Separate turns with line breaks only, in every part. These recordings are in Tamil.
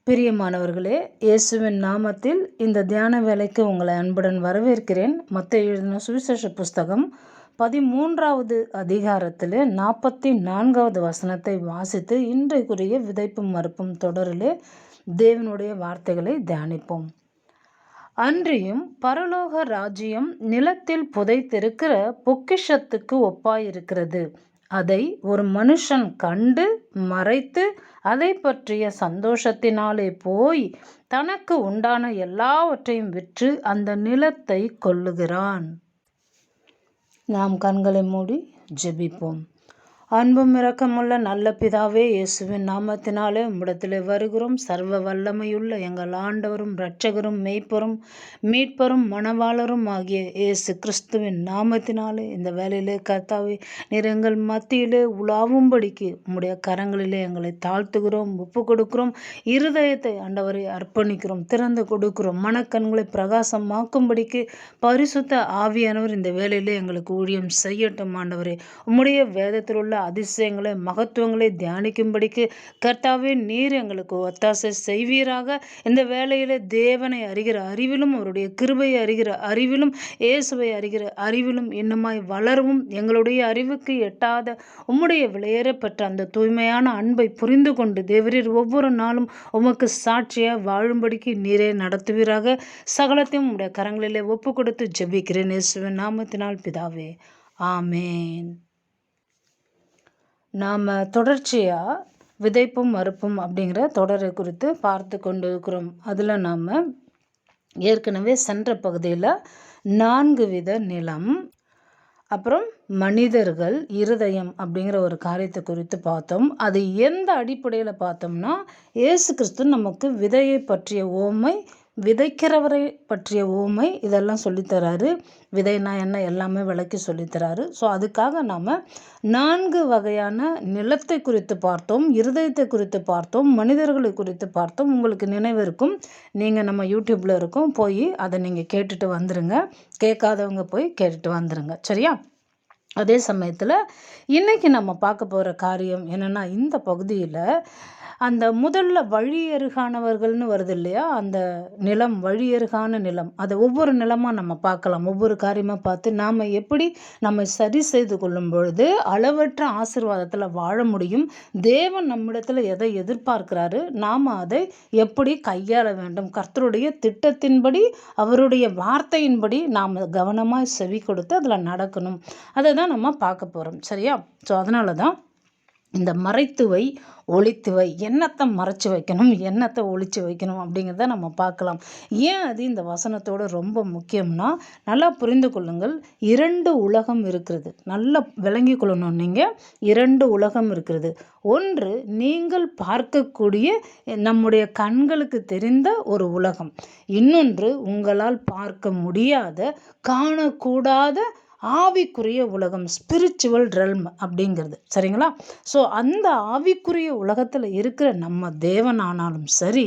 பிரியமானவர்களே, இயேசுவின் நாமத்தில் இந்த தியான வேலைக்கு உங்களை அன்புடன் வரவேற்கிறேன். மத்தேயு எழுதின சுவிசேஷ புஸ்தகம் 13வது அதிகாரத்தில் 44வது வசனத்தை வாசித்து இன்றைக்குரிய விதைப்பும் மறுப்பும் தொடரிலே தேவனுடைய வார்த்தைகளை தியானிப்போம். அன்றியும் பரலோக ராஜ்யம் நிலத்தில் புதைத்திருக்கிற பொக்கிஷத்துக்கு ஒப்பாயிருக்கிறது. அதை ஒரு மனுஷன் கண்டு மறைத்து அதை பற்றிய சந்தோஷத்தினாலே போய் தனக்கு உண்டான எல்லாவற்றையும் விற்று அந்த நிலத்தை கொள்ளுகிறான். நாம் கண்களை மூடி ஜெபிப்போம். அன்பும் இரக்கமுள்ள நல்ல பிதாவே, இயேசுவின் நாமத்தினாலே உம்மிடத்திலே வருகிறோம். சர்வ வல்லமையுள்ள எங்கள் ஆண்டவரும் இரட்சகரும் மெய்ப்பரும் மீட்பரும் மணவாளரும் ஆகிய இயேசு கிறிஸ்துவின் நாமத்தினாலே இந்த வேலையிலே கர்த்தாவே, நீர் எங்கள் மத்தியிலே உலாவும்படிக்கு உம்முடைய கரங்களிலே எங்களை தாழ்த்துகிறோம், ஒப்பு கொடுக்கிறோம். இருதயத்தை ஆண்டவரை அர்ப்பணிக்கிறோம், திறந்து கொடுக்கிறோம். மனக்கண்களை பிரகாசமாக்கும்படிக்கு பரிசுத்த ஆவியானவர் இந்த வேலையிலே எங்களுக்கு ஊழியம் செய்யட்டும். ஆண்டவரே, உம்முடைய வேதத்தில் உள்ள அதிசயங்களை மகத்துவங்களை தியானிக்கும்படிக்கு கர்த்தாவே, நீர் எங்களுக்கு ஒத்தாசை செய்வீராக. இந்த வேளையில தேவனை அறிகிற அறிவிலும் அவருடைய கிருபையை அறிகிற அறிவிலும் இயேசுவை அறிகிற அறிவிலும் இன்னுமாய் வளரவும், எங்களுடைய அறிவுக்கு எட்டாத உம்முடைய விலையேறப்பட்ட அந்த தூய்மையான அன்பை புரிந்து கொண்டு தேவரீர் ஒவ்வொரு நாளும் உமக்கு சாட்சியாக வாழும்படிக்கு நீரே நடத்துவீராக. சகலத்தையும் உம்முடைய கரங்களிலே ஒப்பு கொடுத்து ஜெபிக்கிறேன் இயேசுவின் நாமத்தினால் பிதாவே, ஆமேன். நாம் தொடர்ச்சியாக விதைப்பும் மறுப்பும் அப்படிங்கிற தொடரை குறித்து பார்த்து கொண்டு இருக்கிறோம். அதில் நாம் ஏற்கனவே சென்ற பகுதியில் 4 வித நிலம், அப்புறம் மனிதர்கள் இருதயம் அப்படிங்கிற ஒரு காரியத்தை குறித்து பார்த்தோம். அது எந்த அடிப்படையில் பார்த்தோம்னா, இயேசு கிறிஸ்து நமக்கு விதையை பற்றிய ஓமை, விதைக்கிறவரை பற்றிய ஓமை இதெல்லாம் சொல்லித்தராரு. விதைனா என்ன எல்லாமே விளக்கி சொல்லித்தராரு. ஸோ அதுக்காக நாம் 4 வகையான நிலத்தை குறித்து பார்த்தோம், இருதயத்தை குறித்து பார்த்தோம், மனிதர்களை குறித்து பார்த்தோம். உங்களுக்கு நினைவு இருக்கும், நீங்கள் நம்ம யூடியூப்பில் இருக்கோம், போய் அதை நீங்கள் கேட்டுட்டு வந்துடுங்க. கேட்காதவங்க போய் கேட்டுட்டு வந்துடுங்க, சரியா? அதே சமயத்தில் இன்றைக்கி நம்ம பார்க்க போகிற காரியம் என்னென்னா, இந்த பகுதியில் அந்த முதல்ல வழியருகானவர்கள்னு வருது இல்லையா, அந்த நிலம் வழியருகான நிலம். அதை ஒவ்வொரு நிலமாக நம்ம பார்க்கலாம், ஒவ்வொரு காரியமாக பார்த்து நாம் எப்படி நம்ம சரி செய்து கொள்ளும் பொழுது அளவற்ற ஆசீர்வாதத்தில் வாழ முடியும். தேவன் நம்மிடத்தில் எதை எதிர்பார்க்கிறாரு, நாம் அதை எப்படி கையாள வேண்டும், கர்த்தருடைய திட்டத்தின்படி அவருடைய வார்த்தையின்படி நாம் கவனமாக செவி கொடுத்து அதில் நடக்கணும். அதை தான் நம்ம பார்க்க போகிறோம், சரியா? ஸோ அதனால தான் இந்த மறைத்துவை ஒளித்துவை, எண்ணத்தை மறைச்சி வைக்கணும், எண்ணத்தை ஒளிச்சு வைக்கணும் அப்படிங்கிறத நம்ம பார்க்கலாம். ஏன் அது இந்த வசனத்தோடு ரொம்ப முக்கியம்னா, நல்லா புரிந்து கொள்ளுங்கள். 2 உலகம் இருக்கிறது, நல்லா விளங்கி கொள்ளணும். நீங்கள் 2 உலகம் இருக்கிறது. ஒன்று நீங்கள் பார்க்கக்கூடிய நம்முடைய கண்களுக்கு தெரிந்த ஒரு உலகம், இன்னொன்று உங்களால் பார்க்க முடியாத காணக்கூடாத ஆவிக்குரிய உலகம், ஸ்பிரிச்சுவல் ரெல்ம் அப்படிங்கிறது, சரிங்களா? ஸோ அந்த ஆவிக்குரிய உலகத்தில் இருக்கிற நம்ம தேவனானாலும் சரி,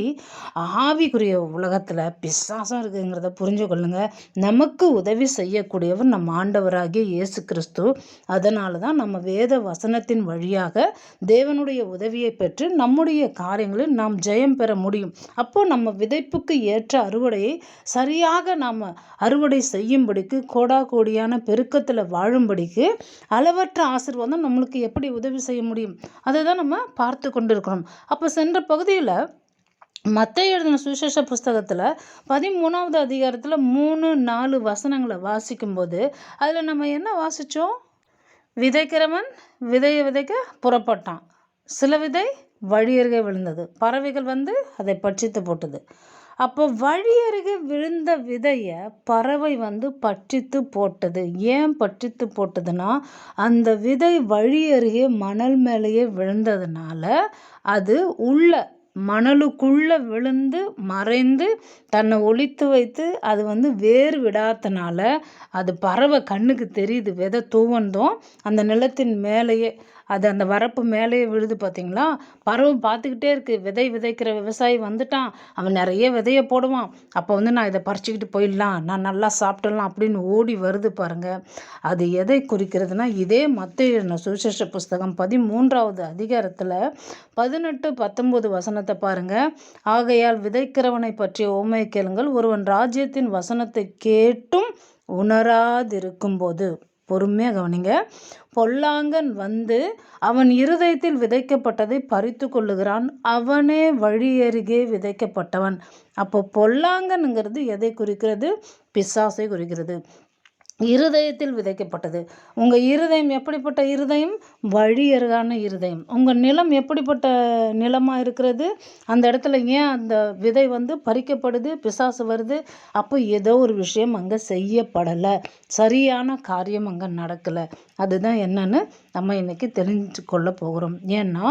ஆவிக்குரிய உலகத்தில் பிசாசம் இருக்குங்கிறத புரிஞ்சு கொள்ளுங்க. நமக்கு உதவி செய்யக்கூடியவர் நம்ம ஆண்டவராகிய இயேசு கிறிஸ்து. அதனால தான் நம்ம வேத வசனத்தின் வழியாக தேவனுடைய உதவியை பெற்று நம்முடைய காரியங்களில் நாம் ஜெயம் பெற முடியும். அப்போது நம்ம விதைப்புக்கு ஏற்ற அறுவடையை சரியாக நாம் அறுவடை செய்யும்படிக்கு, கோடா கோடியான பெருக்கத்தில் வாழும்படிக்கு அளவற்ற ஆசீர்வாதம் நம்மளுக்கு எப்படி உதவி செய்ய முடியும், அதை தான் நம்ம பார்த்து கொண்டு இருக்கிறோம். அப்போ சென்ற பகுதியில் மத்தேயு எழுதின சுவிசேஷ புஸ்தகத்தில் 13வது அதிகாரத்தில் 3-4 வசனங்களை வாசிக்கும்போது அதில் நம்ம என்ன வாசித்தோம்? விதைக்கிறவன் விதையை விதைக்க புறப்பட்டான். சில விதை வழியருகே விழுந்தது, பறவைகள் வந்து அதை பட்சித்து போட்டது. அப்போ வழியருகே விழுந்த விதையை பறவை வந்து பட்சித்து போட்டது. ஏன் பட்சித்து போட்டதுன்னா, அந்த விதை வழியருகே மணல் மேலேயே விழுந்ததுனால அது உள்ள மணலுக்குள்ளே விழுந்து மறைந்து தன்னை ஒளித்து வைத்து அது வந்து வேறு விடாதனால அது பறவை கண்ணுக்கு தெரியுது. விதை தூவந்தோம் அந்த நிலத்தின் மேலேயே அது அந்த வரப்பு மேலேயே விழுது பார்த்தீங்களா? பறவை பார்த்துக்கிட்டே இருக்குது. விதை விதைக்கிற விவசாயி வந்துட்டான். அவன் நிறைய விதைய போடுவான். அப்போ வந்து நான் இதை பறிச்சுக்கிட்டு போயிடலாம், நான் நல்லா சாப்பிட்டுடலாம் அப்படின்னு ஓடி வருது பாருங்க. அது எதை குறிக்கிறதுனா, இதே மத்தேயு எழுதின சுவிசேஷ புஸ்தகம் 13வது அதிகாரத்தில் 18, 19 வசனத்தை பாருங்க. ஆகையால் விதைக்கிறவனை பற்றிய உவமையை கேளுங்கள். ஒருவன் ராஜ்யத்தின் வசனத்தை கேட்டும் உணராதிருக்கும்போது, பொறுமையாக கவனிங்க, பொல்லாங்கன் வந்து அவன் இருதயத்தில் விதைக்கப்பட்டதை பறித்து கொள்ளுகிறான், அவனே வழியருகே விதைக்கப்பட்டவன். அப்போ பொல்லாங்கன்ங்கிறது எதை குறிக்கிறது? பிசாசை குறிக்கிறது. இருதயத்தில் விதைக்கப்பட்டது. உங்கள் இருதயம் எப்படிப்பட்ட இருதயம்? வழியருகான இருதயம். உங்கள் நிலம் எப்படிப்பட்ட நிலமாக இருக்கிறது? அந்த இடத்துல ஏன் அந்த விதை வந்து பறிக்கப்படுது, பிசாசு வருது? அப்போ ஏதோ ஒரு விஷயம் அங்கே செய்யப்படலை, சரியான காரியம் அங்கே நடக்கலை. அதுதான் என்னன்னு நம்ம இன்னைக்கு தெரிஞ்சு கொள்ள போகிறோம். ஏன்னா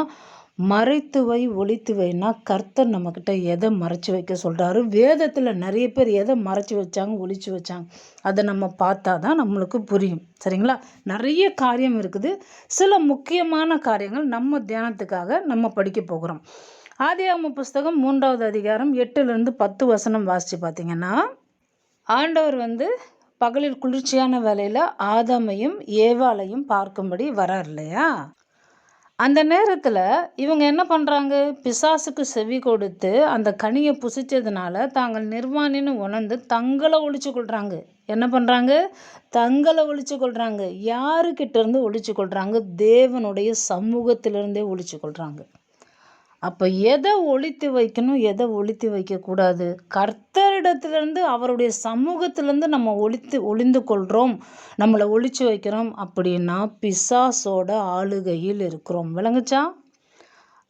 மறைத்து வை ஒளித்து வைனா கர்த்தர் நம்மக்கிட்ட எதை மறைச்சி வைக்க சொல்கிறாரு. வேதத்தில் நிறைய பேர் எதை மறைச்சி வச்சாங்க, ஒளிச்சு வச்சாங்க, அதை நம்ம பார்த்தா தான் நம்மளுக்கு புரியும். சரிங்களா? நிறைய காரியம் இருக்குது. சில முக்கியமான காரியங்கள் நம்ம தியானத்துக்காக நம்ம படிக்க போகிறோம். ஆதியாகம புஸ்தகம் 3வது அதிகாரம் 8லேருந்து 10 வசனம் வாசித்து பார்த்தீங்கன்னா, ஆண்டவர் வந்து பகலில் குளிர்ச்சியான வேளையில் ஆதாமையும் ஏவாளையும் பார்க்கும்படி வரார் இல்லையா? அந்த நேரத்தில் இவங்க என்ன பண்ணுறாங்க? பிசாசுக்கு செவி கொடுத்து அந்த கனியை புசிச்சதுனால தாங்கள் நிர்வாணின்னு உணர்ந்து தங்களை ஒழிச்சு கொள்கிறாங்க. என்ன பண்ணுறாங்க? தங்களை ஒழிச்சு கொள்கிறாங்க. யாருக்கிட்ட இருந்து ஒழிச்சு கொள்கிறாங்க? தேவனுடைய சமூகத்திலிருந்தே ஒழிச்சு கொள்கிறாங்க. அப்போ எதை ஒழித்து வைக்கணும், எதை ஒழித்து வைக்கக்கூடாது? கர்த்தரிடத்திலிருந்து, அவருடைய சமூகத்திலேருந்து நம்ம ஒளிந்து கொள்கிறோம், நம்மளை ஒழிச்சு வைக்கிறோம் அப்படின்னா பிசாசோட ஆளுகையில் இருக்கிறோம். விளங்குச்சா?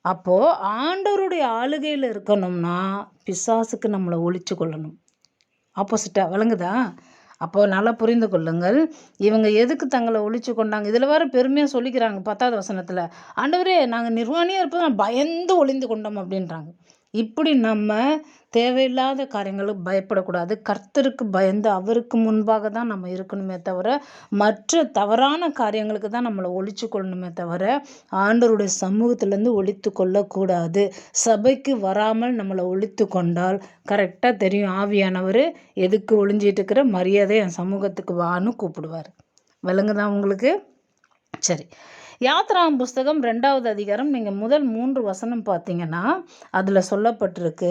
அப்போது ஆண்டவருடைய ஆளுகையில் இருக்கணும்னா பிசாசுக்கு நம்மளை ஒழிச்சு கொள்ளணும். ஆப்போசிட்டாக. விளங்குதா? அப்போது நல்லா புரிந்து கொள்ளுங்கள். இவங்க எதுக்கு தங்களை ஒழிச்சு கொண்டாங்க? இதில் வேறு பெருமையாக சொல்லிக்கிறாங்க 10வது வசனத்தில், ஆண்டவரே நாங்கள் நிர்வாணியாக இருப்பது நான் பயந்து ஒளிந்து கொண்டோம் அப்படின்றாங்க. இப்படி நம்ம தேவையில்லாத காரியங்களுக்கு பயப்படக்கூடாது. கர்த்தருக்கு பயந்து அவருக்கு முன்பாக தான் நம்ம இருக்கணுமே தவிர, மற்ற தவறான காரியங்களுக்கு தான் நம்மளை ஒழிச்சு கொள்ளணுமே தவிர, ஆண்டவருடைய சமூகத்திலேருந்து ஒழித்து கொள்ளக்கூடாது. சபைக்கு வராமல் நம்மளை ஒழித்து கொண்டால் கரெக்டாக தெரியும், ஆவியானவர் எதுக்கு ஒளிஞ்சிட்டு இருக்கிற, மரியாதை என் சமூகத்துக்கு வான்னு கூப்பிடுவார். விளங்குதான் உங்களுக்கு? சரி, யாத்ராம் புஸ்தகம் 2வது அதிகாரம் நீங்கள் முதல் 3 வசனம் பார்த்தீங்கன்னா அதில் சொல்லப்பட்டிருக்கு,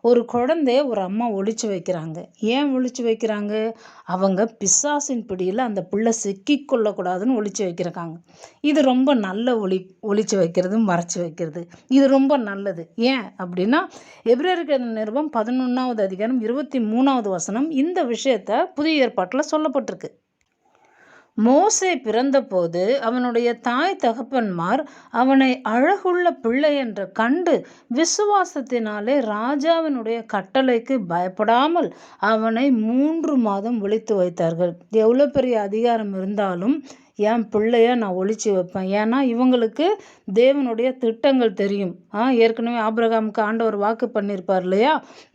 ஒரு குழந்தைய ஒரு அம்மா ஒழிச்சு வைக்கிறாங்க. ஏன் ஒழிச்சு வைக்கிறாங்க? அவங்க பிசாசின் பிடியில் அந்த பிள்ளை சிக்கிக்கொள்ளக்கூடாதுன்னு ஒழிச்சு வைக்கிறாங்க. இது ரொம்ப நல்ல ஒழிச்சு வைக்கிறது, மறைச்சி வைக்கிறது, இது ரொம்ப நல்லது. ஏன் அப்படின்னா எபிரேயருக்கு எழுதின நிருபம் 11வது அதிகாரம் 23வது வசனம் இந்த விஷயத்தை புதிய ஏற்பாட்டில் சொல்லப்பட்டிருக்கு. மோசே பிறந்தபோது அவனுடைய தாய் தகப்பன்மார் அவனை அழகுள்ள பிள்ளை என்று கண்டு விசுவாசத்தினாலே ராஜாவினுடைய கட்டளைக்கு பயப்படாமல் அவனை 3 மாதம் ஒளித்து வைத்தார்கள். எவ்வளோ பெரிய அதிகாரம் இருந்தாலும் என் பிள்ளைய நான் ஒழிச்சு வைப்பேன். ஏன்னா இவங்களுக்கு தேவனுடைய திட்டங்கள் தெரியும். ஏற்கனவே ஆபிரகாமுக்கு ஆண்டவர் வாக்கு பண்ணியிருப்பார் இல்லையா,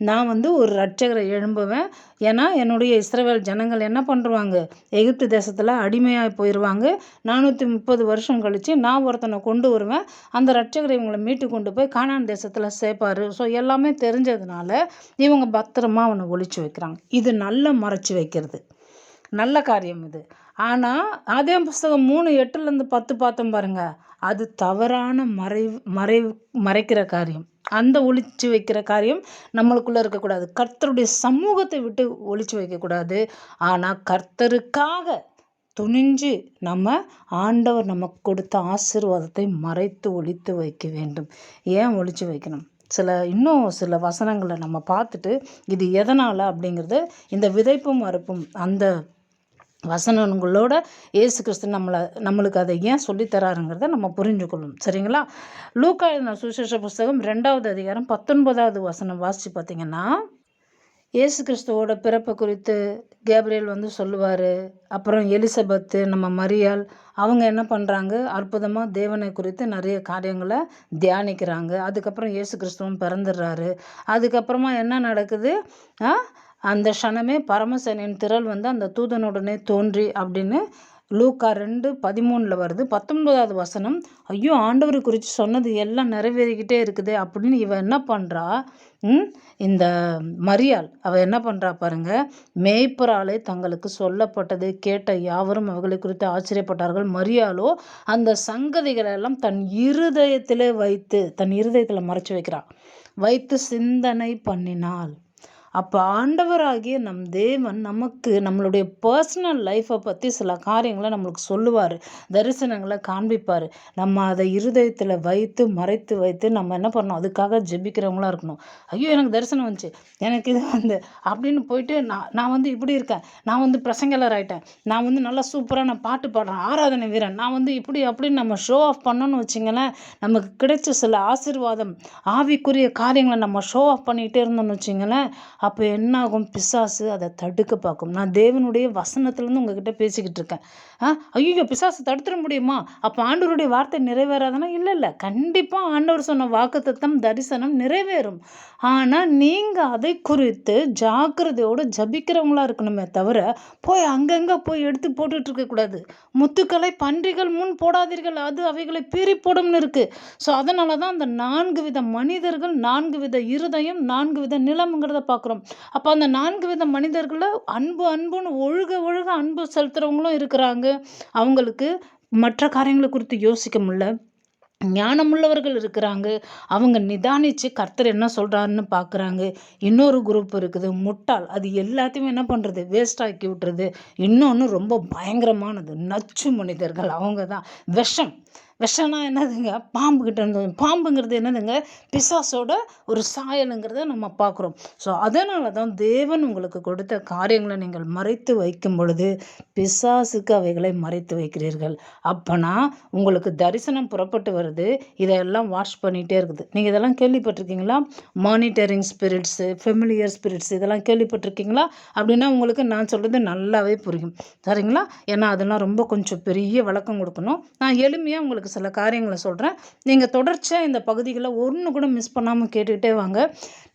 நான் வந்து ஒரு இரட்சகரை எழும்புவேன். ஏன்னா என்னுடைய இஸ்ரவேல் ஜனங்கள் என்ன பண்ணுவாங்க, எகிப்து தேசத்தில் அடிமையாக போயிடுவாங்க. 430 வருஷம் கழித்து நான் ஒருத்தனை கொண்டு வருவேன், அந்த இரட்சகரை இவங்களை மீட்டு கொண்டு போய் கானான் தேசத்தில் சேர்ப்பார். ஸோ எல்லாமே தெரிஞ்சதுனால இவங்க பத்திரமா அவனை ஒழிச்சு வைக்கிறாங்க. இது நல்ல மறைச்சி வைக்கிறது, நல்ல காரியம் இது. ஆனால் அதே புஸ்தகம் 3:8லேருந்து 10 பார்த்தோம் பாருங்க, அது தவறான மறைக்கிற காரியம். அந்த ஒழிச்சு வைக்கிற காரியம் நம்மளுக்குள்ளே இருக்கக்கூடாது. கர்த்தருடைய சமூகத்தை விட்டு ஒழிச்சு வைக்கக்கூடாது. ஆனால் கர்த்தருக்காக துணிஞ்சு நம்ம ஆண்டவர் நமக்கு கொடுத்த ஆசீர்வாதத்தை மறைத்து ஒழித்து வைக்க வேண்டும். ஏன் ஒழிச்சு வைக்கணும்? இன்னும் சில வசனங்களை நம்ம பார்த்துட்டு இது எதனால் அப்படிங்கிறது, இந்த விதைப்பும் அறுப்பும் அந்த வசனங்களோட இயேசு கிறிஸ்து நம்மளுக்கு அதை ஏன் சொல்லித்தராருங்கிறத நம்ம புரிஞ்சுக்கணும். சரிங்களா? லூக்கா எழுதின சுவிசேஷ புஸ்தகம் 2வது அதிகாரம் 19வது வசனம் வாசித்து பார்த்தீங்கன்னா, இயேசு கிறிஸ்துவோட பிறப்பை குறித்து கேப்ரியேல் வந்து சொல்லுவார். அப்புறம் எலிசபெத்து, நம்ம மரியாள், அவங்க என்ன பண்ணுறாங்க, அற்புதமாக தேவனை குறித்து நிறைய காரியங்களை தியானிக்கிறாங்க. அதுக்கப்புறம் இயேசு கிறிஸ்துவும் பிறந்துடுறாரு. அதுக்கப்புறமா என்ன நடக்குது, அந்த க்ஷணமே பரமசேனையின் திரள் வந்து அந்த தூதனுடனே தோன்றி அப்படின்னு லூக்கா 2:13 வருது. 19வது வசனம், ஐயோ ஆண்டவர் குறித்து சொன்னது எல்லாம் நிறைவேறிக்கிட்டே இருக்குது அப்படின்னு இவ என்ன பண்ணுறா, இந்த மரியாள் அவள் என்ன பண்ணுறா பாருங்க, மேய்ப்பராலே தங்களுக்கு சொல்லப்பட்டதை கேட்ட யாவரும் அவர்களை குறித்து ஆச்சரியப்பட்டார்கள். மரியாளோ அந்த சங்கதிகளை எல்லாம் தன் இருதயத்தில் மறைச்சு வைத்து சிந்தனை பண்ணினாள். அப்போ ஆண்டவராகிய நம் தேவன் நமக்கு நம்மளுடைய பர்சனல் லைஃப்பை பற்றி சில காரியங்களை நம்மளுக்கு சொல்லுவார், தரிசனங்களை காண்பிப்பார். நம்ம அதை இருதயத்தில் மறைத்து வைத்து நம்ம என்ன பண்ணணும், அதுக்காக ஜெபிக்கிறவங்களா இருக்கணும். ஐயோ எனக்கு தரிசனம் வந்துச்சு, எனக்கு இது அப்படின்னு போயிட்டு நான் இப்படி இருக்கேன், நான் பிரசங்கலர் ஆகிட்டேன், நான் நல்லா சூப்பராக நான் பாட்டு பாடுறேன், ஆராதனை வீரன், நான் இப்படி அப்படின்னு நம்ம ஷோ ஆஃப் பண்ணணும்னு வச்சிங்களேன், நமக்கு கிடைச்ச சில ஆசீர்வாதம் ஆவிக்குரிய காரியங்களை நம்ம ஷோ ஆஃப் பண்ணிகிட்டே இருந்தோம்னு வச்சிங்களேன், அப்போ என்ன ஆகும், பிசாசு அதை தடுக்க பார்க்கும். நான் தேவனுடைய வசனத்துலேருந்து உங்ககிட்ட பேசிக்கிட்டு இருக்கேன். ஐயோ பிசாசு தடுத்துட முடியுமா, அப்போ ஆண்டவருடைய வார்த்தை நிறைவேறாதுன்னா இல்லை, கண்டிப்பாக ஆண்டவர் சொன்ன வாக்குத்தத்தம் தரிசனம் நிறைவேறும். ஆனால் நீங்கள் அதை குறித்து ஜாக்கிரதையோடு ஜபிக்கிறவங்களா இருக்கணுமே தவிர போய் அங்கங்கே போய் எடுத்து போட்டுட்டு இருக்கக்கூடாது. முத்துக்களை பன்றிகள் முன் போடாதீர்கள், அது அவைகளை பீறி போடும்னு இருக்குது. ஸோ அதனால தான் அந்த 4 வித மனிதர்கள், 4 வித இருதயம், 4 வித நிலம்ங்கிறத பார்க்குறோம். அப்போ அந்த 4 வித மனிதர்களை அன்புன்னு ஒழுக அன்பு செலுத்துறவங்களும் இருக்கிறாங்க. அவங்களுக்கு மற்ற காரியங்களை குறித்து யோசிக்க முடியல. ஞானமுள்ளவர்கள் இருக்கிறாங்க, அவங்க நிதானித்து கர்த்தர் என்ன சொல்கிறாருன்னு பார்க்குறாங்க. இன்னொரு குரூப் இருக்குது முட்டாள், அது எல்லாத்தையுமே என்ன பண்ணுறது, வேஸ்ட் ஆக்கி விட்டுறது. இன்னொன்று ரொம்ப பயங்கரமானது நச்சு மனிதர்கள், அவங்க தான் விஷம்னா என்னதுங்க, பாம்புக்கிட்ட இருந்து. பாம்புங்கிறது என்னதுங்க, பிசாசோட ஒரு சாயலுங்கிறத நம்ம பார்க்குறோம். ஸோ அதனால தான் தேவன் உங்களுக்கு கொடுத்த காரியங்களை நீங்கள் மறைத்து வைக்கும் பொழுது பிசாசுக்கு அவைகளை மறைத்து வைக்கிறீர்கள். அப்போனா உங்களுக்கு தரிசனம் புறப்பட்டு வருது, இதெல்லாம் வாஷ் பண்ணிகிட்டே இருக்குது. நீங்கள் இதெல்லாம் கேள்விப்பட்டிருக்கீங்களா, மானிட்டரிங் ஸ்பிரிட்ஸு, ஃபெமிலியர் ஸ்பிரிட்ஸ், இதெல்லாம் கேள்விப்பட்டிருக்கீங்களா? அப்படின்னா உங்களுக்கு நான் சொல்கிறது நல்லாவே புரியும், சரிங்களா? ஏன்னா அதெல்லாம் ரொம்ப கொஞ்சம் பெரிய விளக்கம் கொடுக்கணும். நான் எளிமையாக உங்களுக்கு சில காரியங்களை சொல்கிறேன். நீங்கள் தொடர்ச்சியாக இந்த பகுதிகளை ஒன்று கூட மிஸ் பண்ணாமல் கேட்டுக்கிட்டே வாங்க.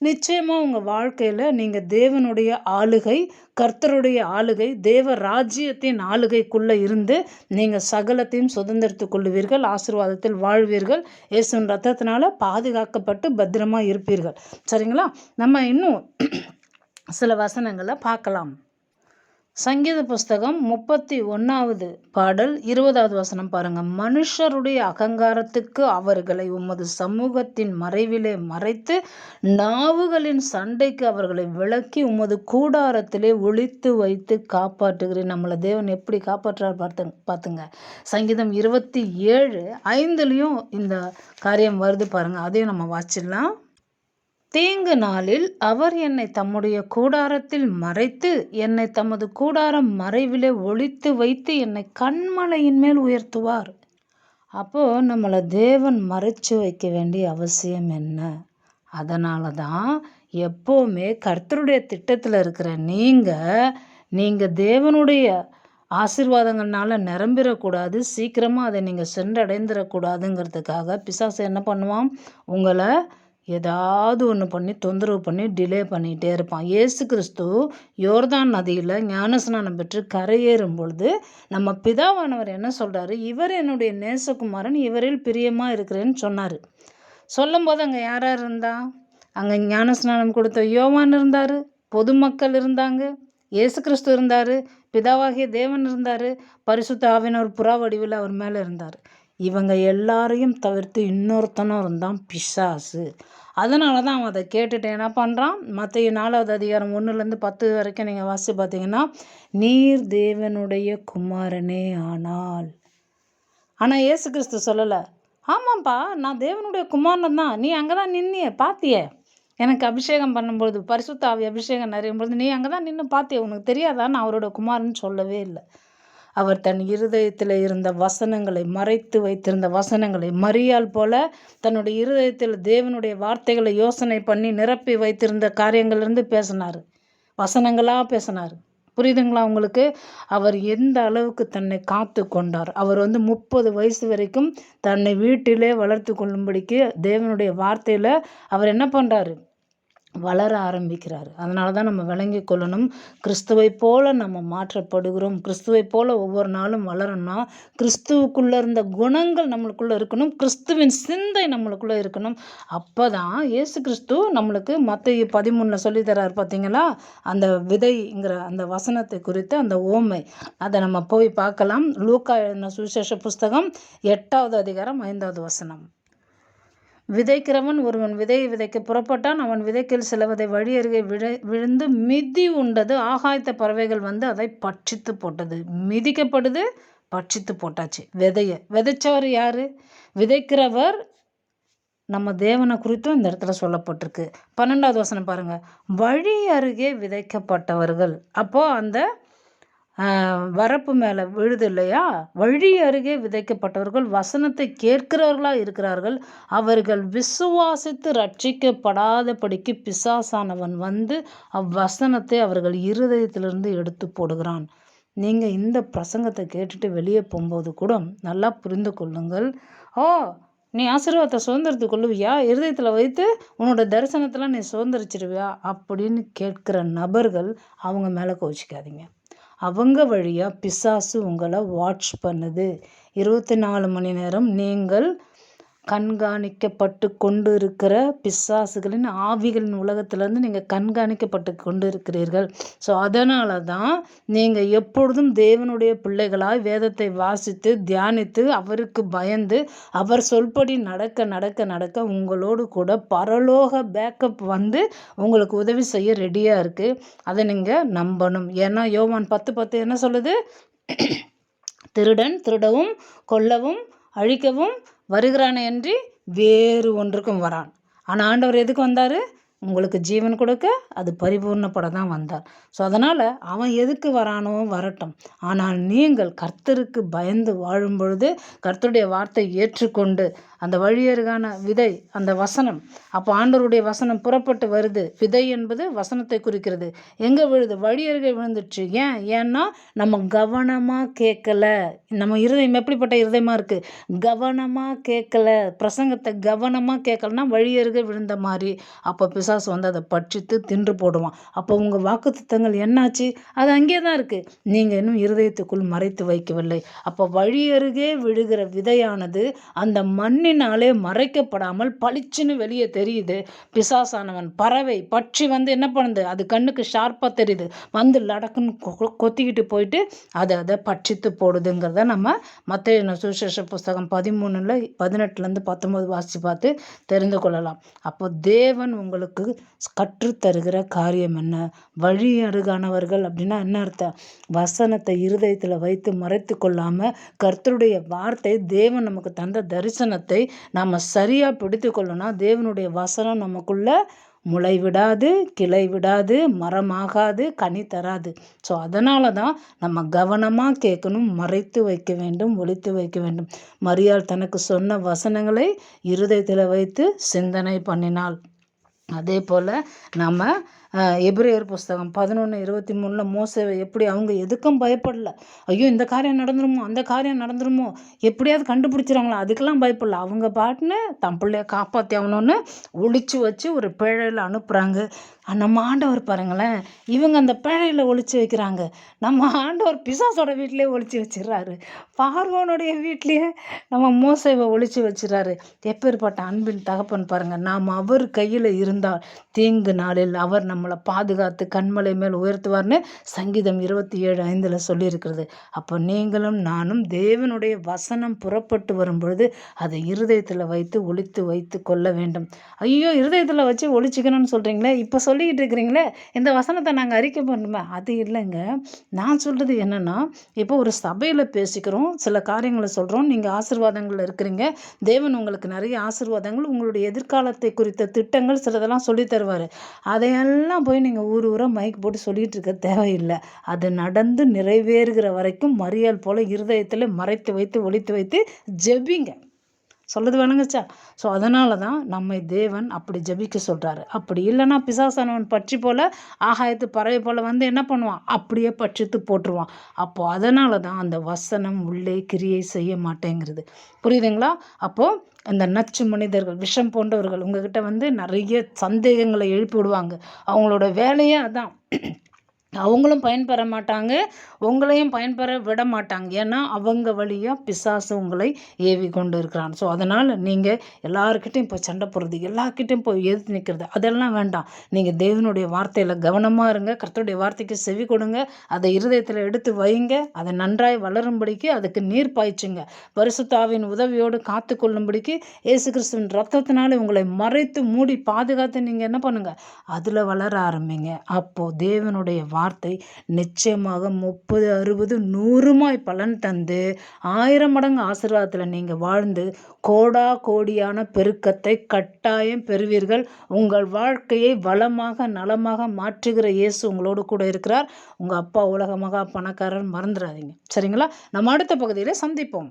நிச்சயமாக உங்கள் வாழ்க்கையில் நீங்கள் தேவனுடைய ஆளுகை, கர்த்தருடைய ஆளுகை, தேவ ராஜ்யத்தின் ஆளுகைக்குள்ளே இருந்து நீங்கள் சகலத்தையும் சுதந்திரத்து கொள்ளுவீர்கள், ஆசீர்வாதத்தில் வாழ்வீர்கள், இயேசுவின் ரத்தத்தினால பாதுகாக்கப்பட்டு பத்திரமாக இருப்பீர்கள், சரிங்களா? நம்ம இன்னும் சில வசனங்களை பார்க்கலாம். சங்கீத புஸ்தகம் 31வது பாடல் 20வது வசனம் பாருங்க. மனுஷருடைய அகங்காரத்துக்கு அவர்களை உமது சமூகத்தின் மறைவிலே மறைத்து, நாவுகளின் சண்டைக்கு அவர்களை விலக்கி உமது கூடாரத்திலே ஒளித்து வைத்து காப்பாற்றுகிறேன். நம்மளை தேவன் எப்படி காப்பாற்றார் பார்த்துங்க. சங்கீதம் 27:5 இந்த காரியம் வருது பாருங்க, அதையும் நம்ம வாசிடலாம். தீங்கு நாளில் அவர் என்னை தம்முடைய கூடாரத்தில் மறைத்து, என்னை தமது கூடாரம் மறைவிலே ஒளித்து வைத்து, என்னை கண்மலையின் மேல் உயர்த்துவார். அப்போது நம்மளை தேவன் மறைச்சு வைக்க வேண்டிய அவசியம் என்ன? அதனால தான் எப்போவுமே கர்த்தருடைய திட்டத்தில் இருக்கிற நீங்கள் தேவனுடைய ஆசீர்வாதங்கள்னால நிரம்பிடக்கூடாது, சீக்கிரமாக அதை நீங்கள் சென்றடைந்துடக்கூடாதுங்கிறதுக்காக பிசாசு என்ன பண்ணுவான், உங்களை ஏதாவது ஒன்று பண்ணி தொந்தரவு பண்ணி டிலே பண்ணிகிட்டே இருப்பான். இயேசு கிறிஸ்து யோர்தான் நதியில் ஞானஸ்நானம் பெற்று கரையேறும் பொழுது நம்ம பிதாவானவர் என்ன சொல்கிறாரு, இவர் என்னுடைய நேசகுமாரன், இவரில் பிரியமாக இருக்கிறேன்னு சொன்னார். சொல்லும்போது அங்கே யார் இருந்தா, அங்கே ஞானஸ்நானம் கொடுத்த யோவான் இருந்தார், பொதுமக்கள் இருந்தாங்க, இயேசு கிறிஸ்து இருந்தார், பிதாவாகிய தேவன் இருந்தார், பரிசுத்த ஆவியானவர் புறா வடிவில் அவர் மேலே இருந்தார். இவங்க எல்லாரையும் தவிர்த்து இன்னொருத்தனும் இருந்தான், பிசாசு. அதனால தான் அவன் அதை கேட்டுட்டு என்ன பண்ணுறான், மத்திய 4வது அதிகாரம் 1-10 வரைக்கும் நீங்கள் வாசி பார்த்தீங்கன்னா, நீர் தேவனுடைய குமாரனே ஆனால். ஆனால் இயேசு கிறிஸ்து சொல்லலை, ஆமாம்ப்பா நான் தேவனுடைய குமாரன் தான், நீ அங்கே தான் நின்னியே பார்த்தியே, எனக்கு அபிஷேகம் பண்ணும்பொழுது, பரிசுத்த ஆவி அபிஷேகம் நிறையும் பொழுது நீ அங்கே தான் நின்று பார்த்தியே, உனக்கு தெரியாதா நான் அவரோட குமாரன்னு சொல்லவே இல்லை. அவர் தன் இருதயத்தில் இருந்த வசனங்களை, மறைத்து வைத்திருந்த வசனங்களை, மரியாள் போல தன்னுடைய இருதயத்தில் தேவனுடைய வார்த்தைகளை யோசனை பண்ணி நிரப்பி வைத்திருந்த காரியங்கள்லேருந்து பேசினார், வசனங்களாக பேசினார். புரியுதுங்களா உங்களுக்கு? அவர் எந்த அளவுக்கு தன்னை காத்து கொண்டார். அவர் 30 வயசு வரைக்கும் தன்னை வீட்டிலே வளர்த்து கொள்ளும்படிக்கு தேவனுடைய வார்த்தையில் அவர் என்ன பண்ணுறாரு, வளர ஆரம்பிக்கிறார். அதனால தான் நம்ம விளங்கி கொள்ளணும், கிறிஸ்துவை போல நம்ம மாற்றப்படுகிறோம். கிறிஸ்துவை போல ஒவ்வொரு நாளும் வளரணும்னா கிறிஸ்துவுக்குள்ளே இருந்த குணங்கள் நம்மளுக்குள்ளே இருக்கணும், கிறிஸ்துவின் சிந்தை நம்மளுக்குள்ளே இருக்கணும். அப்போ தான் இயேசு கிறிஸ்து நம்மளுக்கு மத்தேயு 13 சொல்லி தரார் பார்த்தீங்களா, அந்த விதைங்கிற அந்த வசனத்தை குறித்து அந்த ஓமை. அதை நம்ம போய் பார்க்கலாம். லூக்கா எழுதின சுவிசேஷ புஸ்தகம் 8வது அதிகாரம் 5வது வசனம். விதைக்கிறவன் ஒருவன் விதையை விதைக்க புறப்பட்டான். அவன் விதைக்கில் சிலவதை வழி அருகே விழுந்து மிதி உண்டது. ஆகாயத்த பறவைகள் வந்து அதை பட்சித்து போட்டது. மிதிக்கப்படுது, பட்சித்து போட்டாச்சு. விதைச்சவர் யாரு? விதைக்கிறவர் நம்ம தேவனை குறித்தும் இந்த இடத்துல சொல்லப்பட்டிருக்கு. 12வது வசனம் பாருங்க. வழி அருகே விதைக்கப்பட்டவர்கள். அப்போ அந்த வரப்பு மேலே விழுது இல்லையா, வழி அருகே விதைக்கப்பட்டவர்கள் வசனத்தை கேட்கிறவர்களாக இருக்கிறார்கள். அவர்கள் விசுவாசித்து ரட்சிக்கப்படாதபடிக்கு பிசாசானவன் வந்து அவ்வசனத்தை அவர்கள் இருதயத்திலிருந்து எடுத்து போடுகிறான். நீங்கள் இந்த பிரசங்கத்தை கேட்டுட்டு வெளியே போகும்போது கூட நல்லா புரிந்து கொள்ளுங்கள். நீ ஆசீர்வாதத்தை சுதந்திரத்து கொள்ளுவியா, இருதயத்தில் வைத்து உன்னோட தரிசனத்தில் நீ சுதந்திரிச்சிருவியா அப்படின்னு கேட்குற நபர்கள் அவங்க மேலே கோச்சிக்காதீங்க. அவங்க வழியாக பிசாசு உங்களை வாட்ச் பண்ணுது. 24 மணி நேரம் நீங்கள் கண்காணிக்கப்பட்டு கொண்டு இருக்கிற பிசாசுகளின் ஆவிகளின் உலகத்திலேருந்து நீங்கள் கண்காணிக்கப்பட்டு கொண்டு இருக்கிறீர்கள். ஸோ அதனால தான் நீங்கள் எப்பொழுதும் தேவனுடைய பிள்ளைகளாய் வேதத்தை வாசித்து தியானித்து அவருக்கு பயந்து அவர் சொல்படி நடக்க நடக்க நடக்க உங்களோடு கூட பரலோக பேக்கப் வந்து உங்களுக்கு உதவி செய்ய ரெடியாக இருக்குது. அதை நீங்கள் நம்பணும். ஏன்னா யோவான் 10:10 என்ன சொல்லுது? திருடன் திருடவும் கொல்லவும் அழிக்கவும் வருகிறானே அன்றி வேறு ஒன்றுக்கும் வரான். ஆனால் ஆண்டவர் எதுக்கு வந்தார்? உங்களுக்கு ஜீவன் கொடுக்க, அது பரிபூர்ணப்பட தான் வந்தார். ஸோ அதனால் அவன் எதுக்கு வரானோ வரட்டும். ஆனால் நீங்கள் கர்த்தருக்கு பயந்து வாழும் பொழுது, கர்த்தருடைய வார்த்தை ஏற்றுக்கொண்டு அந்த வழியருகான விதை, அந்த வசனம், அப்போ ஆண்டவருடைய வசனம் புறப்பட்டு வருது. விதை என்பது வசனத்தை குறிக்கிறது. எங்கே விழுது? வழியருகே விழுந்துச்சு. ஏன்னா நம்ம கவனமாக கேட்கல. நம்ம இருதயம் எப்படிப்பட்ட இருதயமாக இருக்குது? கவனமாக கேட்கல. பிரசங்கத்தை கவனமாக கேட்கலன்னா வழியருகே விழுந்த மாதிரி. அப்போ பிசாசு வந்து அதை பட்சித்து தின்று போடுவான். அப்போ உங்கள் வாக்குத்தத்தங்கள் என்னாச்சு? அது அங்கே தான் இருக்குது. நீங்கள் இன்னும் இருதயத்துக்குள் மறைத்து வைக்கவில்லை. அப்போ வழியருகே விழுகிற விதையானது அந்த மண்ணினாலே மறைக்கப்படாமல் பளிச்சுன்னு வெளியே தெரியுது. பிசாசானவன் பறவை பட்சி வந்து என்ன பண்ணுது? அது கண்ணுக்கு ஷார்ப்பாக தெரியுது. வந்து லடக்குன்னு கொத்திக்கிட்டு போயிட்டு அதை பட்சித்து போடுதுங்கிறத நம்ம மத்தேயு சுவிசேஷ புஸ்தகம் 13:18 19 வாசித்து பார்த்து தெரிந்து கொள்ளலாம். அப்போ தேவன் உங்களுக்கு கற்றுத்தருகிற காரியம் என்ன? வழி அருகானவர்கள் அப்படின்னா என்ன அர்த்தம்? வசனத்தை இருதயத்தில் வைத்து மறைத்து கொள்ளாமல் கர்த்தருடைய வார்த்தை, தேவன் நமக்கு தந்த தரிசனத்தை நாம் சரியாக பிடித்து கொள்ளணும்னா தேவனுடைய வசனம் நமக்குள்ள முளை விடாது, கிளை விடாது, மரமாகாது, கனி தராது. ஸோ அதனால தான் நம்ம கவனமாக கேட்கணும், மறைத்து வைக்க வேண்டும், ஒளித்து வைக்க வேண்டும். மரியாள் தனக்கு சொன்ன வசனங்களை இருதயத்தில் வைத்து சிந்தனை பண்ணினாள். அதே போல் நம்ம எபிரேயர் புஸ்தகம் 11:23 மோசேவை எப்படி அவங்க எதுக்கும் பயப்படல. ஐயோ இந்த காரியம் நடந்துருமோ, அந்த காரியம் நடந்துருமோ, எப்படியாவது கண்டுபிடிச்சிருவாங்களா, அதுக்கெல்லாம் பயப்படல. அவங்க பாட்டுன்னு தன் பிள்ளைய காப்பாற்றி ஆகணும்னு ஒளிச்சு வச்சு ஒரு பேழையில் அனுப்புகிறாங்க. நம்ம ஆண்டவர் பாருங்களேன், இவங்க அந்த பேழையில் ஒளிச்சு வைக்கிறாங்க. நம்ம ஆண்டவர் பிசாசோட வீட்டிலே ஒளிச்சு வச்சிடறாரு. பார்வோனுடைய வீட்லேயே நம்ம மோசேவை ஒளிச்சு வச்சிடறாரு. எப்பேற்பட்ட அன்பின் தகப்பன் பாருங்கள். நாம் அவர் கையில் இருந்தால் தீங்கு நாளில் அவர் நம்மளை பாதுகாத்து கண்மலை மேல் உயர்த்துவார்னு சங்கீதம் 27:5 சொல்லியிருக்கிறது. அப்போ நீங்களும் நானும் தேவனுடைய வசனம் புறப்பட்டு வரும் பொழுது அதை இருதயத்தில் வைத்து ஒளித்து வைத்து கொள்ள வேண்டும். ஐயோ இருதயத்தில் வச்சு ஒளிச்சிக்கணும்னு சொல்கிறீங்களே, இப்போ சொல்லிக்கிட்டு இருக்கிறீங்களே, இந்த வசனத்தை நாங்கள் அறிக்கை பண்ணணுமே, அது இல்லைங்க. நான் சொல்கிறது என்னென்னா, இப்போ ஒரு சபையில் பேசிக்கிறோம், சில காரியங்களை சொல்கிறோம், நீங்கள் ஆசீர்வாதங்கள் இருக்கிறீங்க, தேவன் உங்களுக்கு நிறைய ஆசீர்வாதங்கள், உங்களுடைய எதிர்காலத்தை குறித்த திட்டங்கள் சிலதெல்லாம் சொல்லி தருவார். அதையெல்லாம் போய் நீங்கள் ஊர் ஊராக மைக் போட்டு சொல்லிகிட்டு இருக்க தேவையில்லை. அது நடந்து நிறைவேறுகிற வரைக்கும் மரியாள் போல் இருதயத்தில் மறைத்து வைத்து ஒளித்து வைத்து ஜெபிங்க. சொல்லுது வேணுங்கச்சா. ஸோ அதனால தான் நம்மை தேவன் அப்படி ஜெபிக்க சொல்கிறாரு. அப்படி இல்லைன்னா பிசாசானவன் பட்சி போல் ஆகாயத்து பறவை போல் வந்து என்ன பண்ணுவான், அப்படியே பட்சித்து போட்டுருவான். அப்போது அதனால தான் அந்த வசனம் உள்ளே கிரியை செய்ய மாட்டேங்கிறது. புரியுதுங்களா? அப்போது அந்த நச்சு மனிதர்கள், விஷம் போன்றவர்கள் உங்ககிட்ட வந்து நிறைய சந்தேகங்களை எழுப்பி விடுவாங்க. அவங்களோட வேலையே அதான். அவங்களும் பயன்பெற மாட்டாங்க, உங்களையும் பயன்பெற விட மாட்டாங்க. ஏன்னா அவங்க வழியாக பிசாசு உங்களை ஏவி கொண்டு இருக்கிறான். ஸோ அதனால் நீங்கள் எல்லாருக்கிட்டையும் இப்போ சண்டை போடுறது, எல்லாருக்கிட்டையும் போய் எதிர்த்து நிற்கிறது, அதெல்லாம் வேண்டாம். நீங்கள் தேவனுடைய வார்த்தையில் கவனமாக இருங்க, கர்த்தருடைய வார்த்தைக்கு செவி கொடுங்க, அதை இருதயத்தில் எடுத்து வைங்க, அதை நன்றாய் வளரும்படிக்கு அதுக்கு நீர் பாய்ச்சுங்க. பரிசுத்த ஆவியின் உதவியோடு காத்து கொள்ளும்படிக்கு இயேசு கிறிஸ்துவின் ரத்தத்தினால உங்களை மறைத்து மூடி பாதுகாத்து நீங்கள் என்ன பண்ணுங்கள், அதில் வளர ஆரம்பிங்க. அப்போது தேவனுடைய வார்த்தை நிச்சயமாக 30, 60, 100 பலன் தந்து 1000 மடங்கு ஆசீர்வாதத்தில் நீங்கள் வாழ்ந்து கோடா கோடியான பெருக்கத்தை கட்டாயம் பெறுவீர்கள். உங்கள் வாழ்க்கையை வளமாக நலமாக மாற்றுகிற இயேசு உங்களோடு கூட இருக்கிறார். உங்கள் அப்பா உலக மகா பணக்காரர், மறந்துடாதீங்க. சரிங்களா? நம்ம அடுத்த பகுதியில் சந்திப்போம்.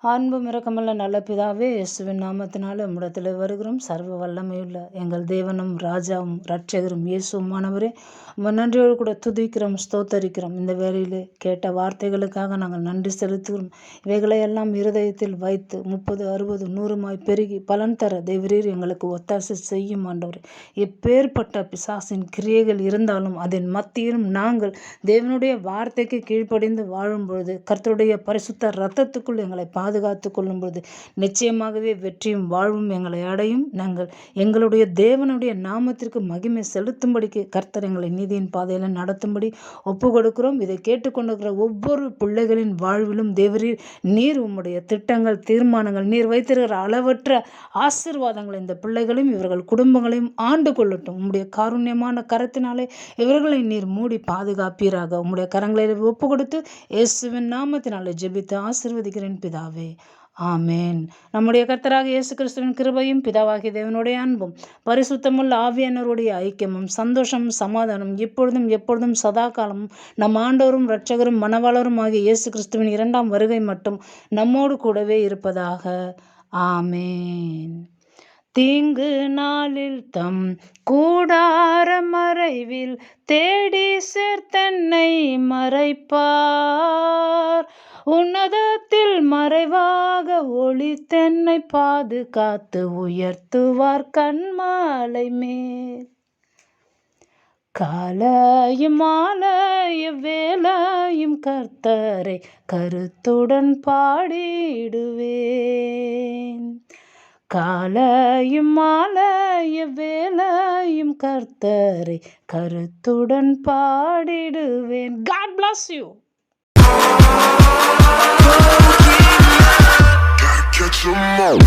அன்பும் இரக்கமுள்ள நல்ல பிதாவே, இயேசுவின் நாமத்தினால உம்மிடத்தில் வருகிறோம். சர்வ வல்லமையுள்ள எங்கள் தேவனும் ராஜாவும் இரட்சகரும் இயேசுமானவரே, உம்மை நன்றியோடு கூட துதிக்கிறோம், ஸ்தோத்தரிக்கிறோம். இந்த வேளையிலே கேட்ட வார்த்தைகளுக்காக நாங்கள் நன்றி செலுத்துகிறோம். இவைகளை எல்லாம் இருதயத்தில் வைத்து 30, 60, 100 பெருகி பலன் தர தேவரீர் எங்களுக்கு ஒத்தாசை செய்யும் ஆண்டவரே. எப்பேற்பட்ட பிசாசின் கிரியைகள் இருந்தாலும் அதன் மத்தியிலும் நாங்கள் தேவனுடைய வார்த்தைக்கு கீழ்ப்படிந்து வாழும் பொழுது, கர்த்தருடைய பரிசுத்த இரத்தத்துக்குள் எங்களை பாதுகாத்து கொள்ளும் பொழுது நிச்சயமாகவே வெற்றியும் வாழ்வும் எங்களை அடையும். நாங்கள் எங்களுடைய தேவனுடைய நாமத்திற்கு மகிமை செலுத்தும்படிக்கு கர்த்தர் எங்களை நீதியின் பாதையில் நடத்தும்படி ஒப்பு கொடுக்கிறோம். இதை கேட்டுக்கொண்டிருக்கிற ஒவ்வொரு பிள்ளைகளின் வாழ்விலும் தேவரீர் நீர் உம்முடைய திட்டங்கள், தீர்மானங்கள், நீர் வைத்திருக்கிற அளவற்ற ஆசீர்வாதங்கள் இந்த பிள்ளைகளையும் இவர்கள் குடும்பங்களையும் ஆண்டு கொள்ளட்டும். உம்முடைய காருண்யமான கரத்தினாலே இவர்களை நீர் மூடி பாதுகாப்பீராக. உம்முடைய கரங்களை ஒப்பு கொடுத்து இயேசுவின் நாமத்தினாலே ஜெபித்து ஆசீர்வதிக்கிறேன் பிதாவே. ஆமேன். நம்முடைய கர்த்தராக இயேசு கிறிஸ்துவின் கிருபையும் பிதாவாகிய தேவனுடைய அன்பும் பரிசுத்தமுள்ள ஆவியானவருடைய ஐக்கியமும் சந்தோஷமும் சமாதானம் இப்பொழுதும் எப்பொழுதும் சதா காலமும் நம் ஆண்டவரும் இரட்சகரும் மணவாளரும் ஆகிய இயேசு கிறிஸ்துவின் 2ஆம் வருகை மட்டும் நம்மோடு கூடவே இருப்பதாக. ஆமேன். தீங்கு நாளில் தம் கூடார மறைவில் தேடி சேர்த்தன்னை மறைப்பார். உன்னதத்தில் மறைவாக ஒளி தென்னை பாதுகாத்து உயர்த்துவார் கண்மாலை மேல். காலையும் மாலையும் வேலையும் கர்த்தரை கருத்துடன் பாடிடுவேன். காலையும் மாலையும் வேலையும் கர்த்தரை கருத்துடன் பாடிடுவேன். God bless you. Catch 'em all.